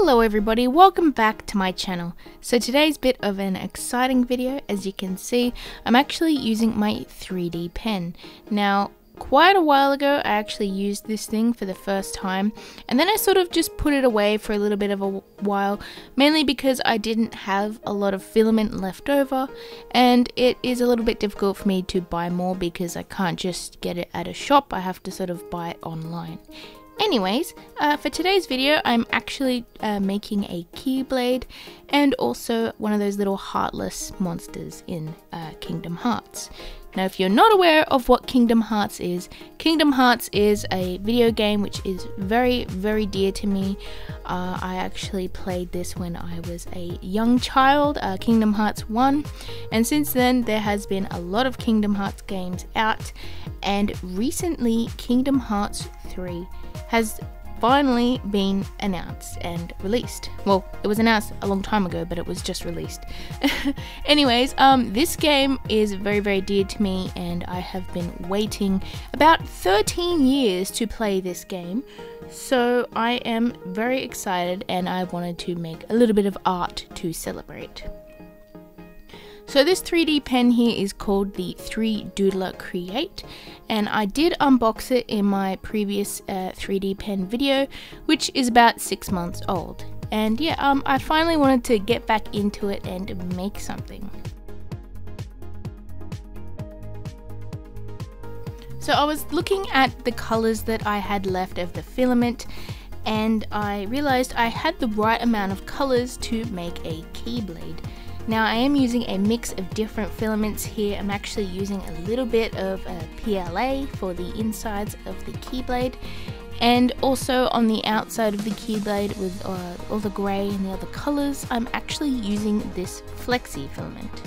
Hello everybody, welcome back to my channel. So today's bit of an exciting video. As you can see, I'm actually using my 3D pen. Now, quite a while ago I actually used this thing for the first time, and then I sort of just put it away for a little bit of a while, mainly because I didn't have a lot of filament left over, and it is a little bit difficult for me to buy more because I can't just get it at a shop. I have to sort of buy it online. Anyways, for today's video, I'm actually making a Keyblade and also one of those little heartless monsters in Kingdom Hearts. Now, if you're not aware of what Kingdom Hearts is a video game which is very, very dear to me. I actually played this when I was a young child, Kingdom Hearts 1, and since then there has been a lot of Kingdom Hearts games out, and recently Kingdom Hearts 3 has finally been announced and released. Well, it was announced a long time ago, but it was just released. Anyways, this game is very, very dear to me, and I have been waiting about 13 years to play this game. So I am very excited, and I wanted to make a little bit of art to celebrate. So this 3D pen here is called the 3Doodler Create, and I did unbox it in my previous 3D pen video, which is about 6 months old. And yeah, I finally wanted to get back into it and make something. So I was looking at the colors that I had left of the filament, and I realized I had the right amount of colors to make a Keyblade. Now, I am using a mix of different filaments here. I'm actually using a little bit of PLA for the insides of the Keyblade, and also on the outside of the Keyblade with all the grey and the other colours, I'm actually using this flexi filament.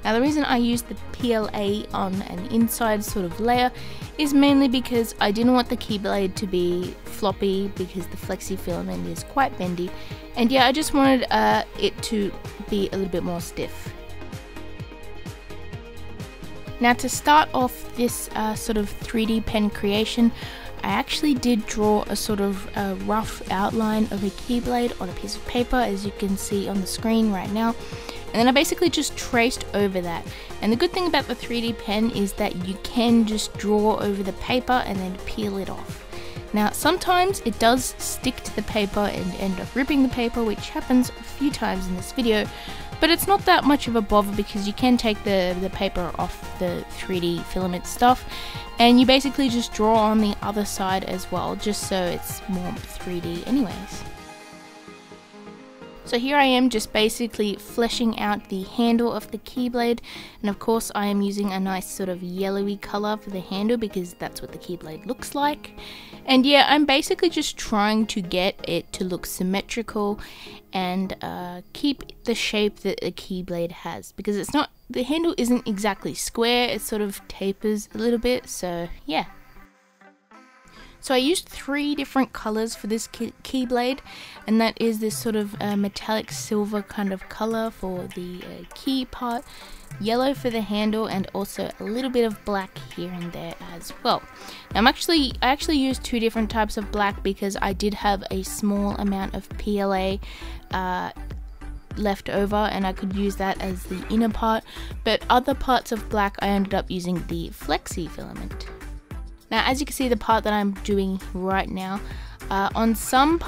Now, the reason I used the PLA on an inside sort of layer is mainly because I didn't want the Keyblade to be floppy, because the flexi filament is quite bendy, and yeah, I just wanted it to be a little bit more stiff. Now, to start off this sort of 3D pen creation, I actually did draw a sort of rough outline of a Keyblade on a piece of paper, as you can see on the screen right now. And then I basically just traced over that. And the good thing about the 3D pen is that you can just draw over the paper and then peel it off. Now, sometimes it does stick to the paper and end up ripping the paper, which happens a few times in this video, but it's not that much of a bother because you can take the paper off the 3D filament stuff, and you basically just draw on the other side as well, just so it's more 3D anyways. So here I am just basically fleshing out the handle of the Keyblade, and of course I am using a nice sort of yellowy colour for the handle because that's what the Keyblade looks like. And yeah, I'm basically just trying to get it to look symmetrical and keep the shape that the Keyblade has, because it's not, the handle isn't exactly square, it sort of tapers a little bit, so yeah. So I used 3 different colours for this Keyblade, and that is this sort of metallic silver kind of colour for the key part, yellow for the handle, and also a little bit of black here and there as well. Now I actually used 2 different types of black because I did have a small amount of PLA left over, and I could use that as the inner part, but other parts of black I ended up using the flexi filament. Now, as you can see, the part that I'm doing right now, on some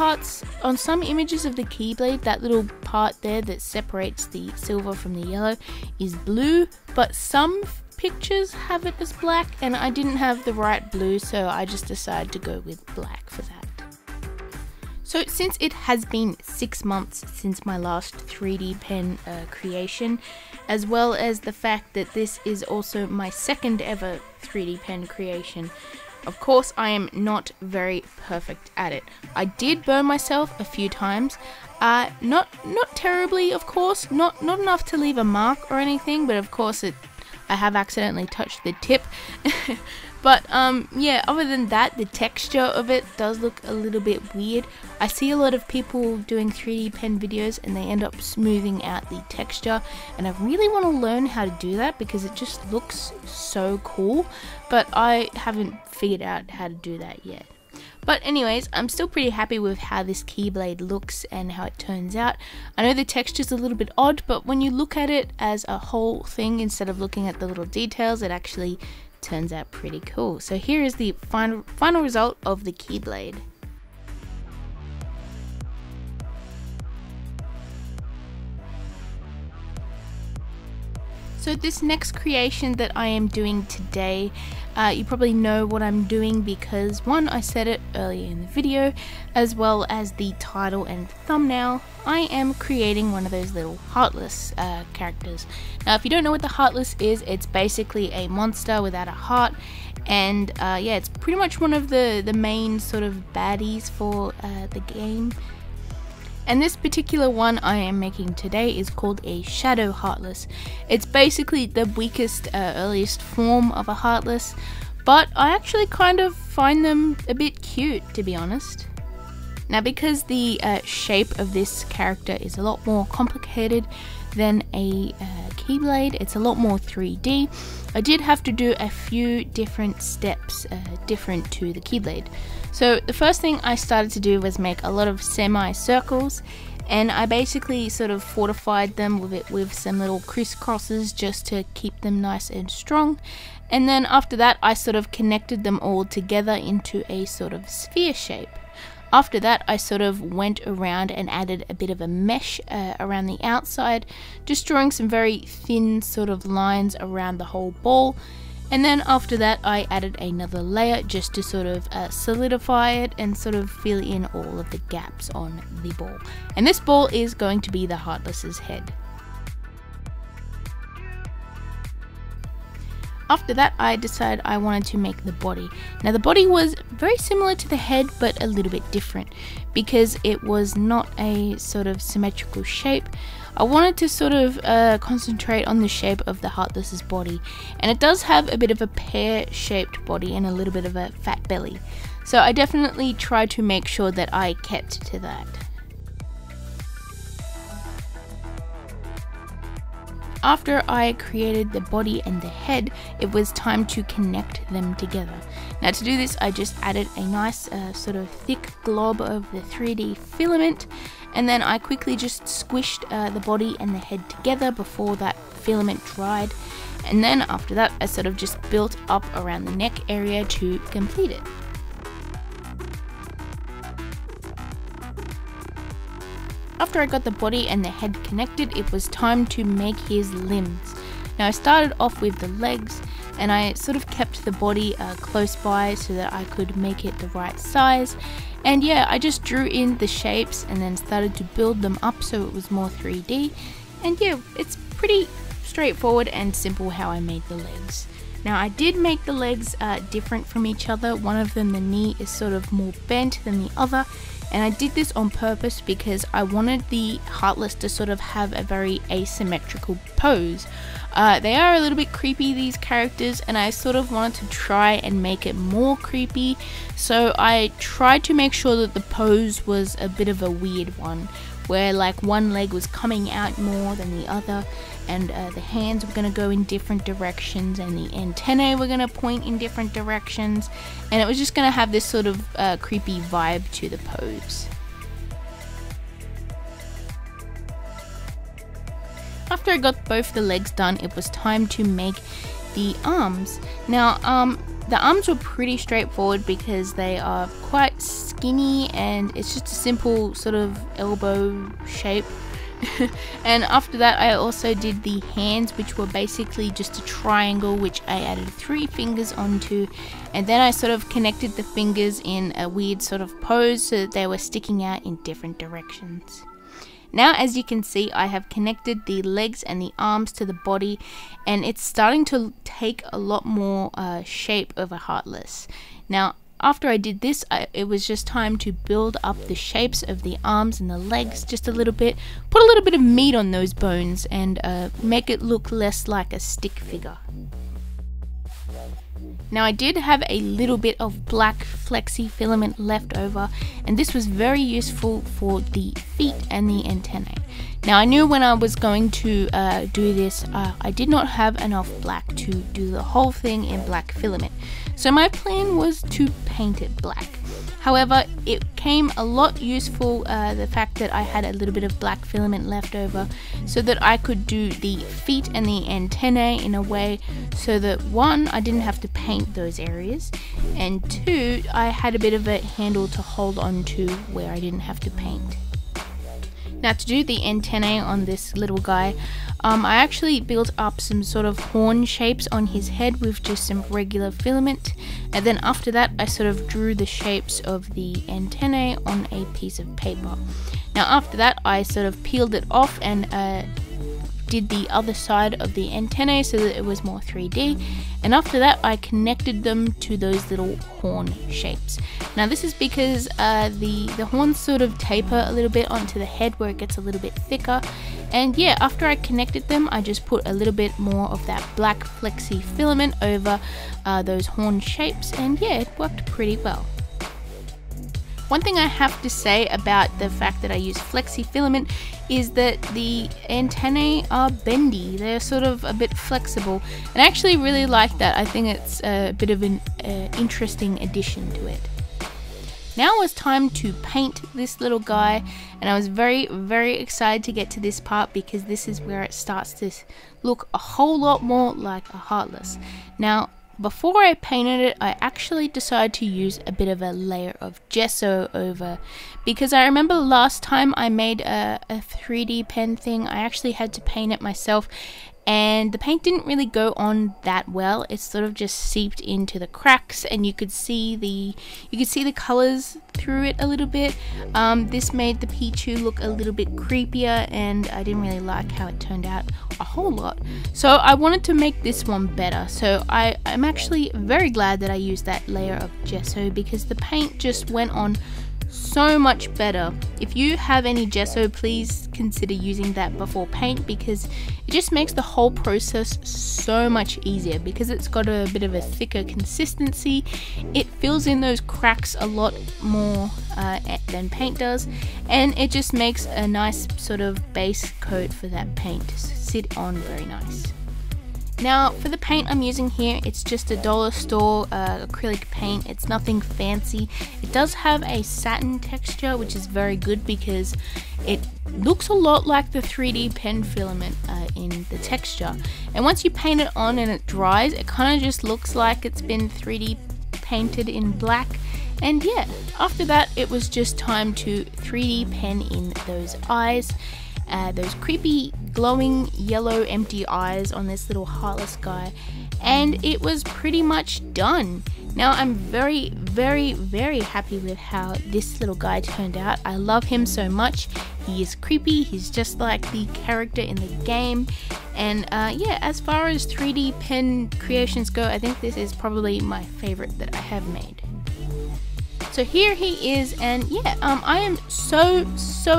images of the Keyblade, that little part there that separates the silver from the yellow is blue, but some pictures have it as black, and I didn't have the right blue, so I just decided to go with black for that. So since it has been 6 months since my last 3D pen creation, as well as the fact that this is also my second ever 3D pen creation, of course I am not very perfect at it. I did burn myself a few times, not terribly, of course, not enough to leave a mark or anything, but of course I have accidentally touched the tip. But yeah, other than that, the texture of it does look a little bit weird. I see a lot of people doing 3D pen videos and they end up smoothing out the texture, and I really want to learn how to do that because it just looks so cool, but I haven't figured out how to do that yet. But anyways, I'm still pretty happy with how this Keyblade looks and how it turns out. I know the texture's a little bit odd, but when you look at it as a whole thing instead of looking at the little details, it actually turns out pretty cool. So here is the final result of the Keyblade. So this next creation that I am doing today, you probably know what I'm doing because one, I said it earlier in the video, as well as the title and thumbnail. I am creating one of those little Heartless characters. Now if you don't know what the Heartless is, it's basically a monster without a heart, and yeah, it's pretty much one of the main sort of baddies for the game. And this particular one I am making today is called a Shadow Heartless. It's basically the weakest, earliest form of a Heartless, but I actually kind of find them a bit cute, to be honest. Now because the shape of this character is a lot more complicated than a Keyblade, it's a lot more 3D, I did have to do a few different steps different to the Keyblade. So the first thing I started to do was make a lot of semi-circles, and I basically sort of fortified them with some little crisscrosses just to keep them nice and strong. And then after that I sort of connected them all together into a sort of sphere shape. After that I sort of went around and added a bit of a mesh around the outside, just drawing some very thin sort of lines around the whole ball. And then after that I added another layer just to sort of solidify it and sort of fill in all of the gaps on the ball. And this ball is going to be the Heartless's head. After that I decided I wanted to make the body. Now the body was very similar to the head but a little bit different because it was not a sort of symmetrical shape. I wanted to sort of concentrate on the shape of the Heartless's body, and it does have a bit of a pear-shaped body and a little bit of a fat belly. So I definitely tried to make sure that I kept to that. After I created the body and the head, it was time to connect them together. Now to do this I just added a nice sort of thick glob of the 3D filament, and then I quickly just squished the body and the head together before that filament dried, and then after that I sort of just built up around the neck area to complete it. After I got the body and the head connected, it was time to make his limbs. Now I started off with the legs, and I sort of kept the body close by so that I could make it the right size. And yeah, I just drew in the shapes and then started to build them up so it was more 3D. And yeah, it's pretty straightforward and simple how I made the legs. Now I did make the legs different from each other. One of them, the knee, is sort of more bent than the other. And I did this on purpose because I wanted the Heartless to sort of have a very asymmetrical pose. They are a little bit creepy, these characters, and I sort of wanted to try and make it more creepy. So I tried to make sure that the pose was a bit of a weird one, where like one leg was coming out more than the other, and the hands were going to go in different directions, and the antennae were going to point in different directions, and it was just going to have this sort of creepy vibe to the pose. After I got both the legs done, it was time to make the arms. Now the arms were pretty straightforward because they are quite skinny and it's just a simple sort of elbow shape. And after that I also did the hands, which were basically just a triangle which I added 3 fingers onto, and then I sort of connected the fingers in a weird sort of pose so that they were sticking out in different directions. Now as you can see, I have connected the legs and the arms to the body, and it's starting to take a lot more shape of a Heartless. Now after I did this, it was just time to build up the shapes of the arms and the legs just a little bit, put a little bit of meat on those bones, and make it look less like a stick figure. Now I did have a little bit of black flexi filament left over, and this was very useful for the feet and the antennae. Now I knew when I was going to do this, I did not have enough black to do the whole thing in black filament. So my plan was to paint it black. However, it came a lot useful, the fact that I had a little bit of black filament left over, so that I could do the feet and the antennae in a way so that one, I didn't have to paint those areas, and two, I had a bit of a handle to hold on to where I didn't have to paint. Now, to do the antennae on this little guy, I actually built up some sort of horn shapes on his head with just some regular filament, and then after that I sort of drew the shapes of the antennae on a piece of paper. Now after that I sort of peeled it off and did the other side of the antennae so that it was more 3D, and after that I connected them to those little horn shapes. Now this is because the horns sort of taper a little bit onto the head where it gets a little bit thicker, and yeah, after I connected them I just put a little bit more of that black flexi filament over those horn shapes, and yeah, it worked pretty well. One thing I have to say about the fact that I use flexi filament is that the antennae are bendy. They're sort of a bit flexible, and I actually really like that. I think it's a bit of an interesting addition to it. Now it's time to paint this little guy, and I was very excited to get to this part because this is where it starts to look a whole lot more like a Heartless. Now, before I painted it, I actually decided to use a bit of a layer of gesso over, because I remember last time I made a 3D pen thing, I actually had to paint it myself, and the paint didn't really go on that well. It sort of just seeped into the cracks, and you could see the colors through it a little bit. This made the Pichu look a little bit creepier, and I didn't really like how it turned out a whole lot. So I wanted to make this one better. So I'm actually very glad that I used that layer of gesso, because the paint just went on so much better. If you have any gesso, please consider using that before paint, because it just makes the whole process so much easier, because it's got a bit of a thicker consistency. It fills in those cracks a lot more than paint does, and it just makes a nice sort of base coat for that paint to sit on very nice. Now for the paint I'm using here, it's just a dollar store acrylic paint. It's nothing fancy. It does have a satin texture, which is very good because it looks a lot like the 3D pen filament in the texture. And once you paint it on and it dries, it kind of just looks like it's been 3D painted in black. And yeah, after that it was just time to 3D pen in those eyes. Those creepy glowing yellow empty eyes on this little Heartless guy, and it was pretty much done. Now I'm very happy with how this little guy turned out. I love him so much. He is creepy, he's just like the character in the game, and yeah, as far as 3D pen creations go, I think this is probably my favorite that I have made. So here he is, and yeah, I am so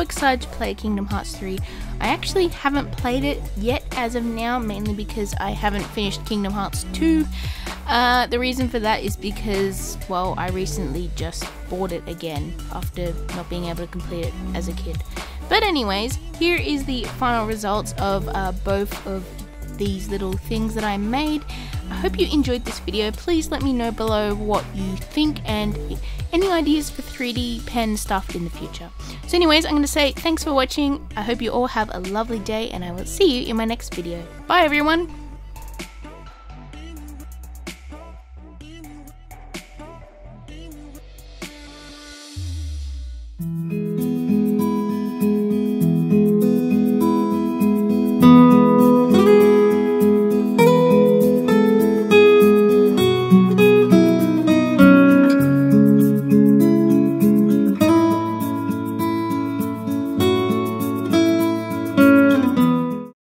excited to play Kingdom Hearts 3. I actually haven't played it yet as of now, mainly because I haven't finished Kingdom Hearts 2. The reason for that is because, well, I recently just bought it again after not being able to complete it as a kid. But anyways, here is the final results of both of these little things that I made. I hope you enjoyed this video. Please let me know below what you think and any ideas for 3D pen stuff in the future. So anyways, I'm going to say thanks for watching. I hope you all have a lovely day, and I will see you in my next video. Bye everyone!